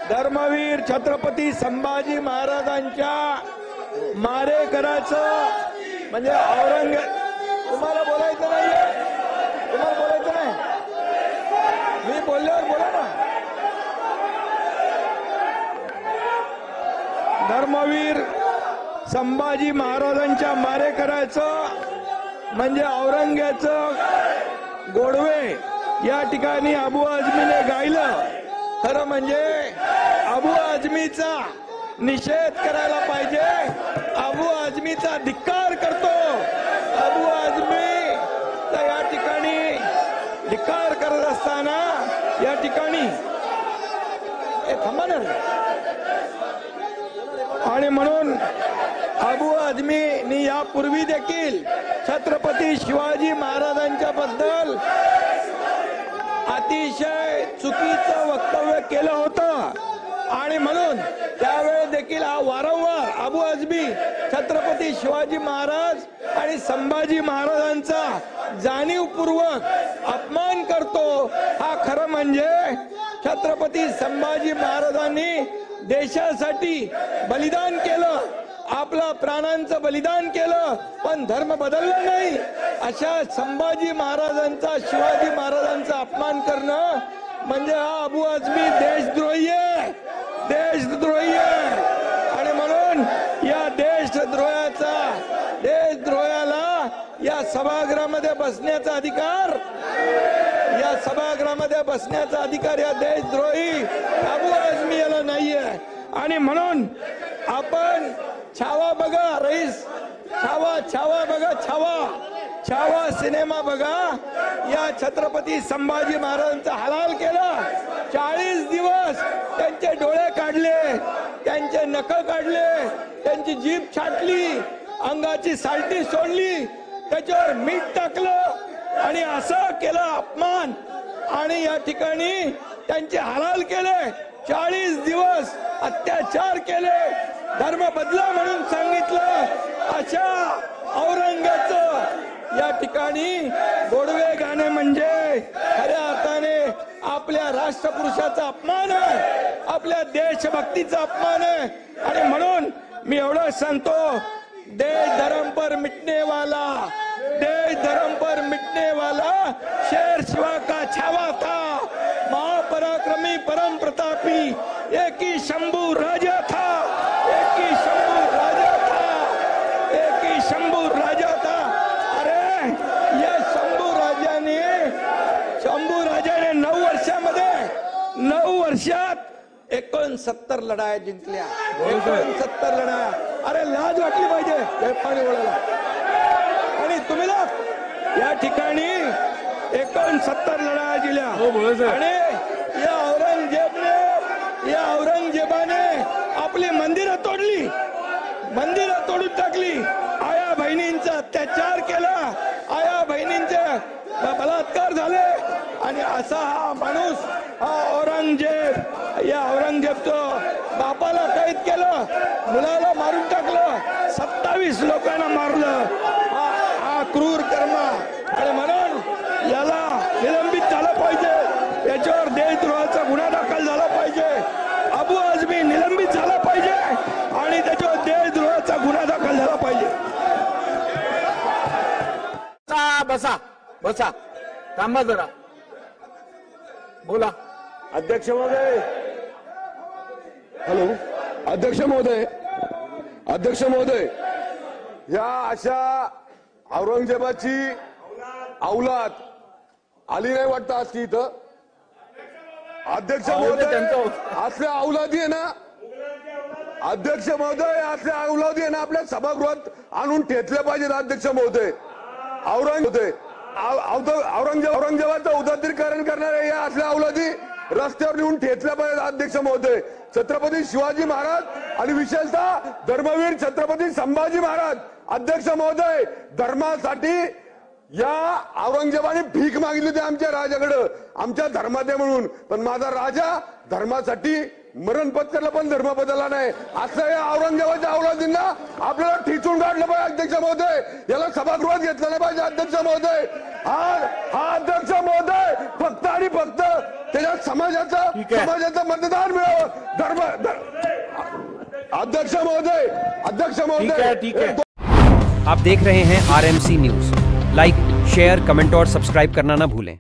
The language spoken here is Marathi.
धर्मवीर छत्रपती संभाजी महाराजांच्या मारेकराचं म्हणजे औरंगजेब तुम्हाला बोलायचं नाहीये, तुम्हाला बोलायचं नाही, मी बोलल्यावर बोला ना. धर्मवीर संभाजी महाराजांच्या मारेकराचं म्हणजे औरंगजेबाचं गोडवे या ठिकाणी अबू आझमीने गायलं. खरं म्हणजे अबू आझमीचा निषेध करायला पाहिजे. अबू आझमीचा धिक्कार करतो. अबू आझमी तर या ठिकाणी धिक्कार करत असताना या ठिकाणी थांबा ना. आणि म्हणून अबू आझमींनी यापूर्वी देखील छत्रपती शिवाजी महाराजांच्या बद्दल अतिशय चुकीचं वक्तव्य केलं होतं. आणि म्हणून त्यावेळी देखील हा वारंवार अबू आझमी छत्रपती शिवाजी महाराज आणि संभाजी महाराजांचा जाणीवपूर्वक अपमान करतो. हा खरं म्हणजे छत्रपती संभाजी महाराजांनी देशासाठी बलिदान केलं, आपला प्राणांचं बलिदान केलं, पण धर्म बदलला नाही. अशा संभाजी महाराजांचा शिवाजी महाराजांचा अपमान करणं म्हणजे हा अबू आझमी देशद्रोही आहे, देशद्रोही आहे. आणि म्हणून या देशद्रोहाला या सभागृहामध्ये बसण्याचा अधिकार, या सभागृहामध्ये बसण्याचा अधिकार या देशद्रोही अबू आझमी याला नाहीये. आणि म्हणून आपण छावा बघा रईस, छावा बघा, छावा सिनेमा बघा. या छत्रपती संभाजी महाराजांचा हलाल केला. 40 दिवस त्यांचे डोळे काढले, त्यांचे नख काढले, त्यांची जीभ छाटली, अंगाची सालटी सोडली, त्याच्यावर मीठ टाकलं आणि असं केलं अपमान. आणि या ठिकाणी त्यांचे हलाल केले. 40 दिवस अत्याचार केले, धर्म बदला म्हणून सांगितलं. अशा औरंगजेबाचं या ठिकाणी गोडवे गाणे म्हणजे खऱ्या अर्थाने आपल्या राष्ट्रपुरुषाचा अपमान आहे, आपल्या देशभक्तीचा अपमान आहे. आणि म्हणून मी एवढं सांगतो, देश धर्म पर मिटने वाला, देश धर्म पर मिटने वाला शेर शिवा का छावा था, महापराक्रमी परम प्रतापी एक ही शंभू राजा था, एक ही शंभू राजा था, एक ही शंभू राजा था. अरे या शंभू राजाने 9 वर्षात 69 लढाया जिंकल्या, 69 लढाया. अरे लाज वाटली पाहिजे पाणी वळायला. आणि तुम्ही या ठिकाणी 69 लढाया जिंकल्या. आणि या औरंगजेबाने आपली मंदिरं तोडली, मंदिरं तोडून टाकली, आया बहिणींचा अत्याचार केला, आया बहिणींचे बलात्कार झाले. आणि असा हा माणूस, हा औरंगजेब, या औरंगजेबचं बापाला कैद केलं, मुलाला मारून टाकलं, 27 लोकांना मारलं. हा क्रूर कर्म. आणि म्हणून याला निलंबित झालं पाहिजे, याच्यावर देशद्रोहाचा गुन्हा दाखल झाला पाहिजे, अबू आझमी निलंबित झाला पाहिजे आणि त्याच्यावर देशद्रोहाचा गुन्हा दाखल झाला पाहिजे. बसा थांबा जरा, बोला. अध्यक्ष महोदय, हॅलो. अध्यक्ष महोदय, या अशा औरंगजेबाची औलाद आली नाही वाटतं आज की इथं. अध्यक्ष महोदय, असल्या औलादी आहे ना, अध्यक्ष महोदय, असल्या औलादी आहे ना आपल्या सभागृहात आणून ठेचल्या पाहिजेत. अध्यक्ष महोदय, औरंगजेबाचं उदात्तीकरण करणारे या असल्या औलादी रस्त्यावर नेऊन ठेचल्या पाहिजेत. अध्यक्ष महोदय, छत्रपती शिवाजी महाराज आणि विशेषतः धर्मवीर छत्रपती संभाजी महाराज. अध्यक्ष महोदय, धर्मासाठी या औरंगजेबाने भीक मागितली होती आमच्या राजाकडं, आमच्या धर्मात आहे म्हणून. पण माझा राजा धर्मासाठी मरण पत्करला, पण धर्म बदलला नाही. असं या औरंगजेबाच्या औलादींना आपल्याला ठिचून काढलं पाहिजे. अध्यक्ष महोदय, याला सभागृहात घेतलं नाही पाहिजे. अध्यक्ष महोदय, हा अध्यक्ष महोदय फक्त आणि फक्त त्याच्यात समाजाचं मतदान मिळावं. अध्यक्ष महोदय ठीक है. आप देख रहे हैं RMC news. Like, share, comment और सब्सक्राइब करना ना भूलें.